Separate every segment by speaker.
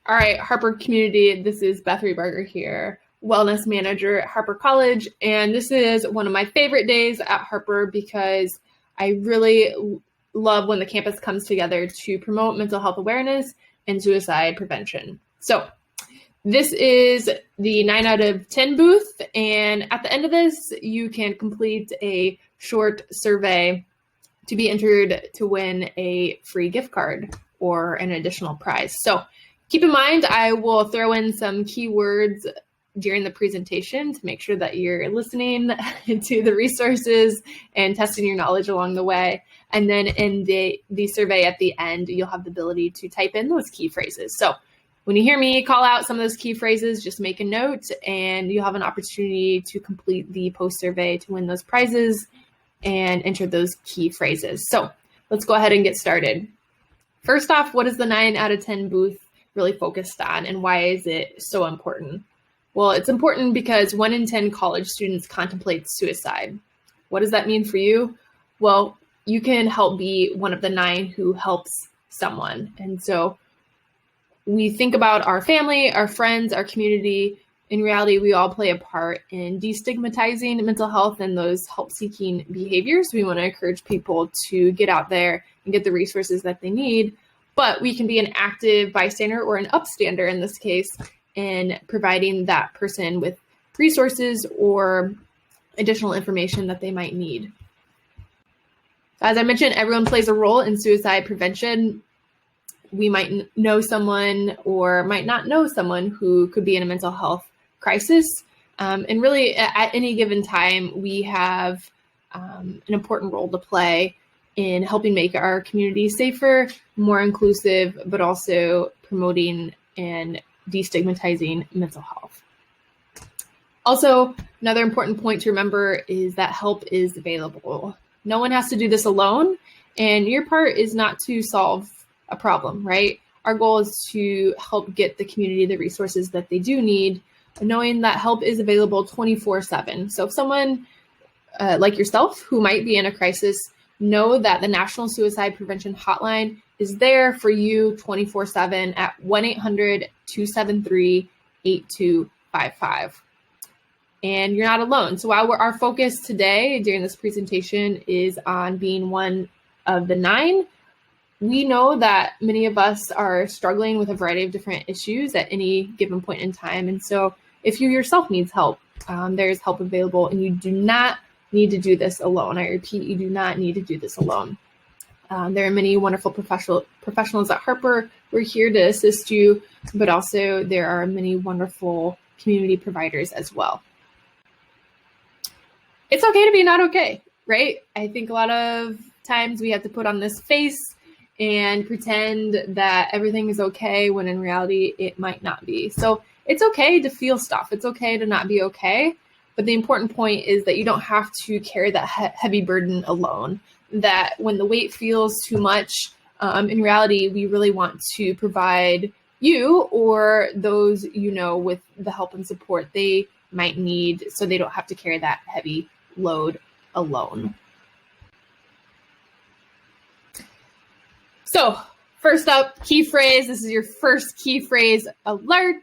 Speaker 1: All right, Harper community, this is Beth Rebarger here, wellness manager at Harper College. And this is one of my favorite days at Harper because I really love when the campus comes together to promote mental health awareness and suicide prevention. So this is the 9 out of 10 booth. And at the end of this, you can complete a short survey to be entered to win a free gift card or an additional prize. So keep in mind, I will throw in some keywords during the presentation to make sure that you're listening to the resources and testing your knowledge along the way. And then in the survey at the end, you'll have the ability to type in those key phrases. So when you hear me call out some of those key phrases, just make a note and you'll have an opportunity to complete the post survey to win those prizes and enter those key phrases. So let's go ahead and get started. First off, what is the 9 out of 10 booth really focused on and why is it so important? Well, it's important because 1 in 10 college students contemplate suicide. What does that mean for you? Well, you can help be one of the 9 who helps someone. And so we think about our family, our friends, our community. In reality, we all play a part in destigmatizing mental health and those help-seeking behaviors. We want to encourage people to get out there and get the resources that they need. But we can be an active bystander or an upstander in this case in providing that person with resources or additional information that they might need. As I mentioned, everyone plays a role in suicide prevention. We might know someone or might not know someone who could be in a mental health crisis. And really at any given time, we have an important role to play in helping make our community safer, more inclusive, but also promoting and destigmatizing mental health. Also, another important point to remember is that help is available. No one has to do this alone, and your part is not to solve a problem, right? Our goal is to help get the community the resources that they do need, knowing that help is available 24/7. So if someone like yourself who might be in a crisis, know that the National Suicide Prevention Hotline is there for you 24/7 at 1-800-273-8255. And you're not alone. So while our focus today during this presentation is on being one of the 9, we know that many of us are struggling with a variety of different issues at any given point in time. And so if you yourself needs help, there's help available and you do not need to do this alone. I repeat, you do not need to do this alone. There are many wonderful professionals at Harper who are here to assist you, but also there are many wonderful community providers as well. It's okay to be not okay, right? I think a lot of times we have to put on this face and pretend that everything is okay when in reality it might not be. So it's okay to feel stuff. It's okay to not be okay. But the important point is that you don't have to carry that heavy burden alone, that when the weight feels too much, in reality, we really want to provide you or those you know with the help and support they might need so they don't have to carry that heavy load alone. So first up, key phrase. This is your first key phrase alert.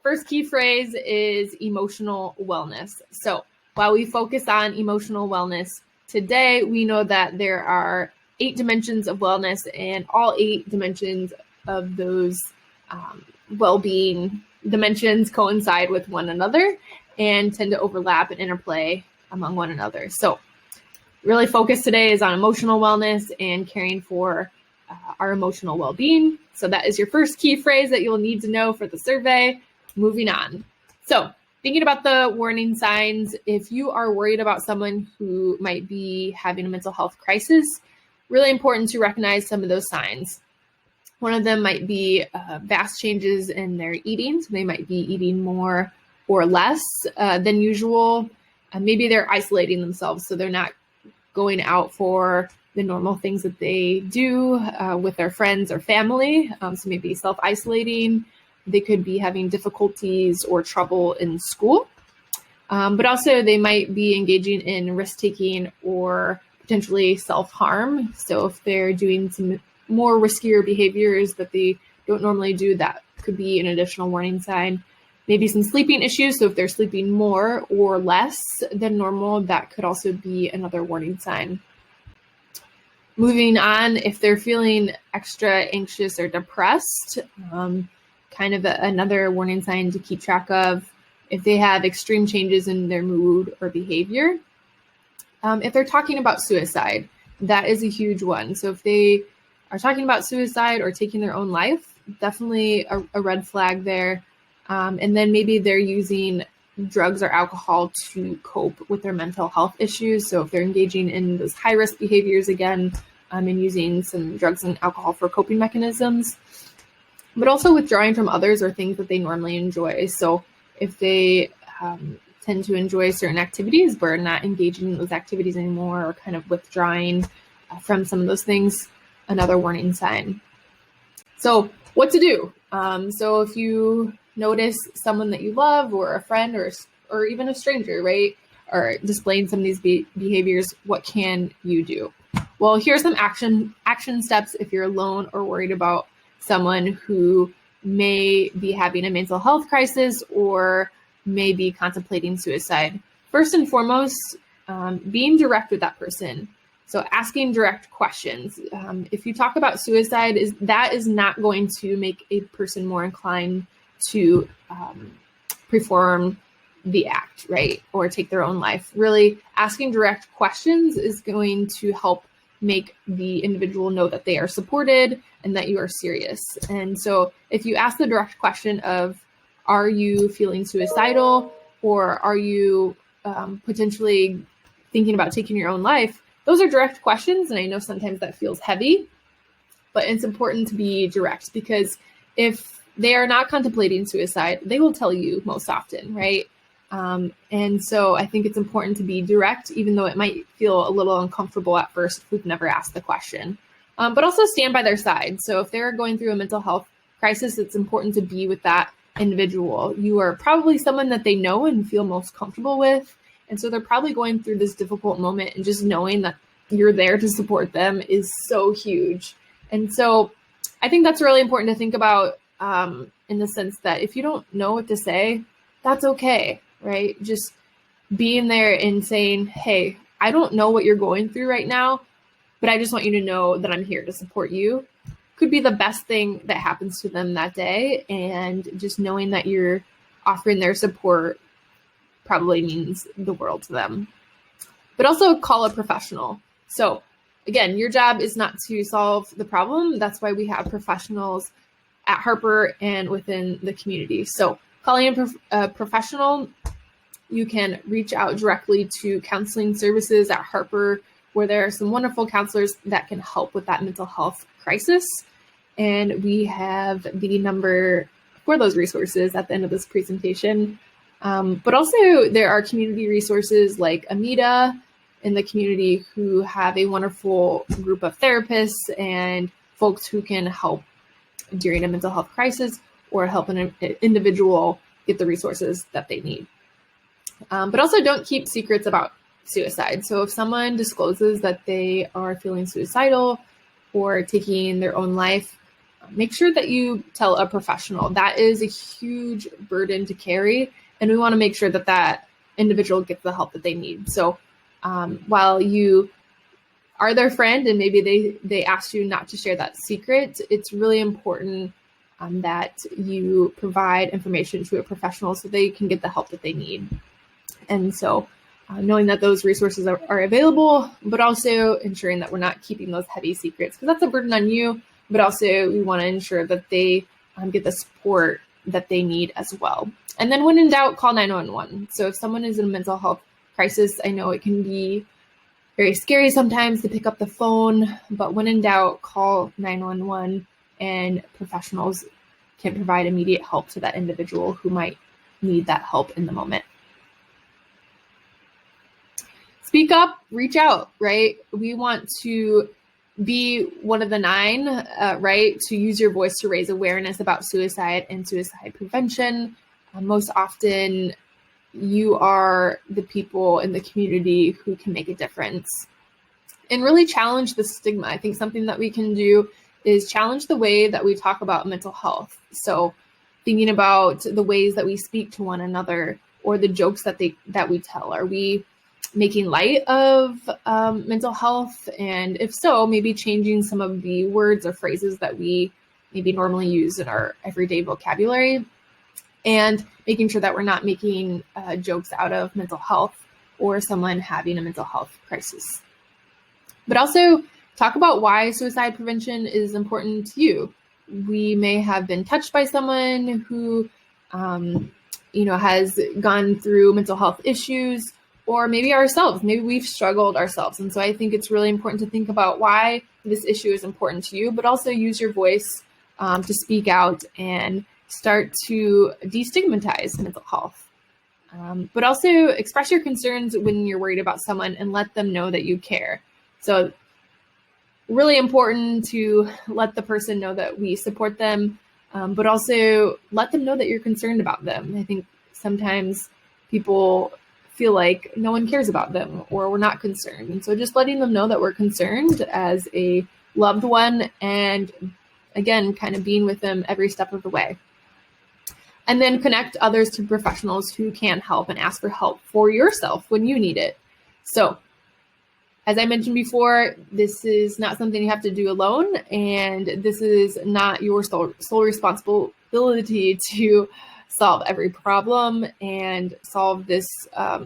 Speaker 1: First key phrase is emotional wellness. So while we focus on emotional wellness today, we know that there are 8 dimensions of wellness and all 8 dimensions of those well-being dimensions coincide with one another and tend to overlap and interplay among one another. So really focus today is on emotional wellness and caring for our emotional well-being. So that is your first key phrase that you'll need to know for the survey. Moving on. So thinking about the warning signs, if you are worried about someone who might be having a mental health crisis, really important to recognize some of those signs. One of them might be vast changes in their eating. So they might be eating more or less than usual. Maybe they're isolating themselves, so they're not going out for the normal things that they do with their friends or family. So maybe self-isolating. They could be having difficulties or trouble in school, but also they might be engaging in risk-taking or potentially self-harm. So if they're doing some more riskier behaviors that they don't normally do, that could be an additional warning sign. Maybe some sleeping issues. So if they're sleeping more or less than normal, that could also be another warning sign. Moving on, if they're feeling extra anxious or depressed, kind of another warning sign to keep track of. If they have extreme changes in their mood or behavior. If they're talking about suicide, that is a huge one. So if they are talking about suicide or taking their own life, definitely a red flag there. And then maybe they're using drugs or alcohol to cope with their mental health issues. So if they're engaging in those high-risk behaviors again, and using some drugs and alcohol for coping mechanisms, but also withdrawing from others or things that they normally enjoy. So if they tend to enjoy certain activities but are not engaging in those activities anymore, or kind of withdrawing from some of those things, another warning sign. So what to do? So if you notice someone that you love, or a friend, or even a stranger, right, are displaying some of these behaviors, what can you do? Well, here's some action steps if you're alone or worried about someone who may be having a mental health crisis or may be contemplating suicide. First and foremost, being direct with that person. So asking direct questions. If you talk about suicide, that is not going to make a person more inclined to perform the act, right? Or take their own life. Really, asking direct questions is going to help make the individual know that they are supported and that you are serious. And so if you ask the direct question of, are you feeling suicidal, or are you potentially thinking about taking your own life? Those are direct questions. And I know sometimes that feels heavy, but it's important to be direct, because if they are not contemplating suicide, they will tell you most often, right? And so I think it's important to be direct, even though it might feel a little uncomfortable at first if we've never asked the question, but also stand by their side. So if they're going through a mental health crisis, it's important to be with that individual. You are probably someone that they know and feel most comfortable with. And so they're probably going through this difficult moment, and just knowing that you're there to support them is so huge. And so I think that's really important to think about, in the sense that if you don't know what to say, that's okay, right? Just being there and saying, hey, I don't know what you're going through right now, but I just want you to know that I'm here to support you, could be the best thing that happens to them that day. And just knowing that you're offering their support probably means the world to them. But also call a professional. So again, your job is not to solve the problem. That's why we have professionals at Harper and within the community. So calling a professional, you can reach out directly to counseling services at Harper, where there are some wonderful counselors that can help with that mental health crisis. And we have the number for those resources at the end of this presentation. But also there are community resources like Amita in the community, who have a wonderful group of therapists and folks who can help during a mental health crisis, or help an individual get the resources that they need. But also don't keep secrets about suicide. So if someone discloses that they are feeling suicidal or taking their own life, make sure that you tell a professional. That is a huge burden to carry, and we want to make sure that that individual gets the help that they need. So while you are their friend and maybe they asked you not to share that secret, it's really important that you provide information to a professional so they can get the help that they need. And so knowing that those resources are available, but also ensuring that we're not keeping those heavy secrets, because that's a burden on you, but also we want to ensure that they get the support that they need as well. And then when in doubt, call 911. So if someone is in a mental health crisis, I know it can be very scary sometimes to pick up the phone, but when in doubt, call 911, and professionals can provide immediate help to that individual who might need that help in the moment. Speak up, reach out, right? We want to be one of the 9, right? To use your voice to raise awareness about suicide and suicide prevention. Most often, you are the people in the community who can make a difference and really challenge the stigma. I think something that we can do is challenge the way that we talk about mental health. So thinking about the ways that we speak to one another or the jokes that we tell. Are we making light of mental health? And if so, maybe changing some of the words or phrases that we maybe normally use in our everyday vocabulary, and making sure that we're not making jokes out of mental health or someone having a mental health crisis. But also talk about why suicide prevention is important to you. We may have been touched by someone who, has gone through mental health issues, or maybe ourselves, maybe we've struggled ourselves. And so I think it's really important to think about why this issue is important to you, but also use your voice to speak out and start to destigmatize mental health. But also express your concerns when you're worried about someone and let them know that you care. So really important to let the person know that we support them, but also let them know that you're concerned about them. I think sometimes people feel like no one cares about them or we're not concerned. And so just letting them know that we're concerned as a loved one, and again, kind of being with them every step of the way. And then connect others to professionals who can help and ask for help for yourself when you need it. So as I mentioned before, this is not something you have to do alone, and this is not your sole responsibility to solve every problem and solve this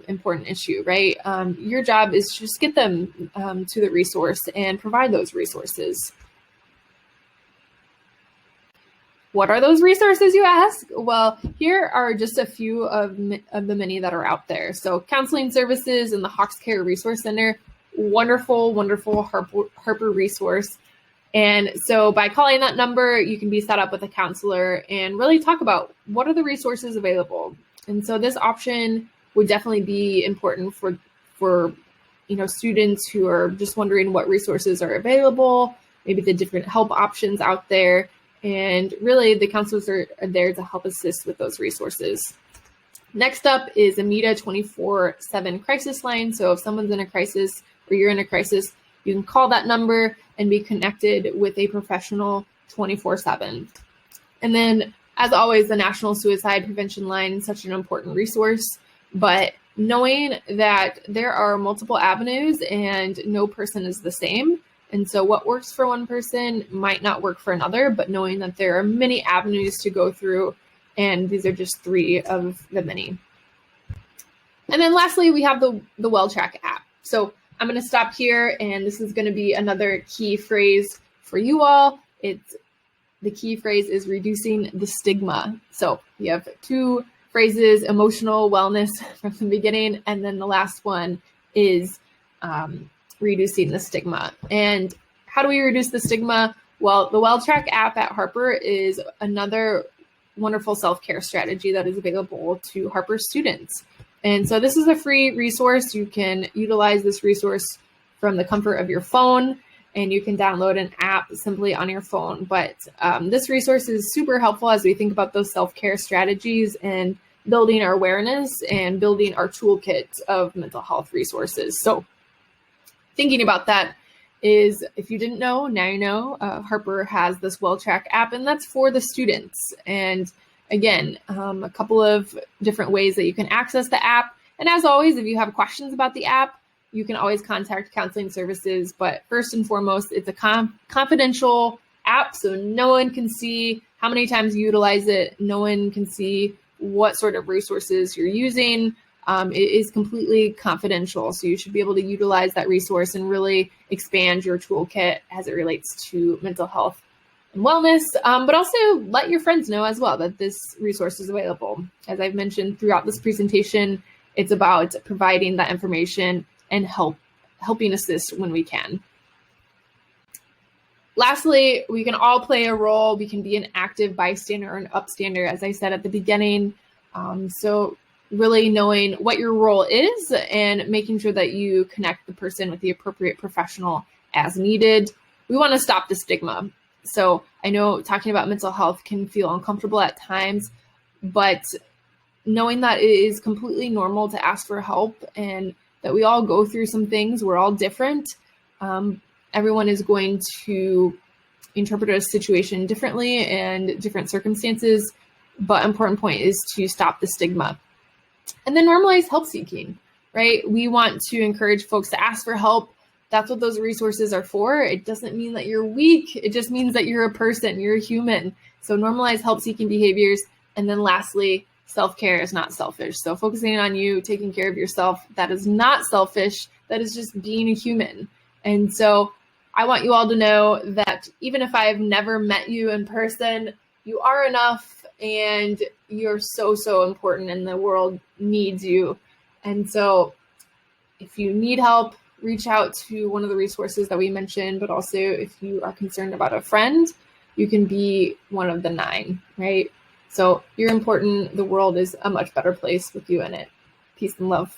Speaker 1: important issue, right? Your job is to just get them to the resource and provide those resources. What are those resources, you ask? Well, here are just a few of the many that are out there. So counseling services and the Hawks Care Resource Center, wonderful, wonderful Harper resource. And so by calling that number, you can be set up with a counselor and really talk about what are the resources available. And so this option would definitely be important for students who are just wondering what resources are available, maybe the different help options out there. And really, the counselors are there to help assist with those resources. Next up is a MEDA 24/7 crisis line. So if someone's in a crisis or you're in a crisis, you can call that number and be connected with a professional 24/7. And then, as always, the National Suicide Prevention Line is such an important resource. But knowing that there are multiple avenues and no person is the same, and so what works for one person might not work for another, but knowing that there are many avenues to go through, and these are just 3 of the many. And then lastly, we have the WellTrack app. So I'm going to stop here, and this is going to be another key phrase for you all. The key phrase is reducing the stigma. So you have 2 phrases, emotional wellness from the beginning, and then the last one is reducing the stigma. And how do we reduce the stigma? Well, the WellTrack app at Harper is another wonderful self-care strategy that is available to Harper students. And so this is a free resource. You can utilize this resource from the comfort of your phone, and you can download an app simply on your phone. But this resource is super helpful as we think about those self-care strategies and building our awareness and building our toolkit of mental health resources. So thinking about that is, if you didn't know, now you know, Harper has this WellTrack app, and that's for the students. And again, a couple of different ways that you can access the app. And as always, if you have questions about the app, you can always contact counseling services. But first and foremost, it's a confidential app, so no one can see how many times you utilize it. No one can see what sort of resources you're using. It is completely confidential, so you should be able to utilize that resource and really expand your toolkit as it relates to mental health and wellness, but also let your friends know as well that this resource is available. As I've mentioned throughout this presentation, it's about providing that information and helping assist when we can. Lastly, we can all play a role. We can be an active bystander or an upstander, as I said at the beginning. So really knowing what your role is and making sure that you connect the person with the appropriate professional as needed. We want to stop the stigma. So I know talking about mental health can feel uncomfortable at times, but knowing that it is completely normal to ask for help and that we all go through some things, we're all different. Everyone is going to interpret a situation differently and different circumstances. but important point is to stop the stigma. And then normalize help seeking, right? We want to encourage folks to ask for help. That's what those resources are for. It doesn't mean that you're weak. It just means that you're a person, you're a human. So normalize help seeking behaviors. And then lastly, self-care is not selfish. So focusing on you, taking care of yourself, that is not selfish. That is just being a human. And so I want you all to know that even if I've never met you in person, you are enough and you're so, so important and the world needs you. And so if you need help, reach out to one of the resources that we mentioned, but also if you are concerned about a friend, you can be one of the 9, right? So you're important. The world is a much better place with you in it. Peace and love.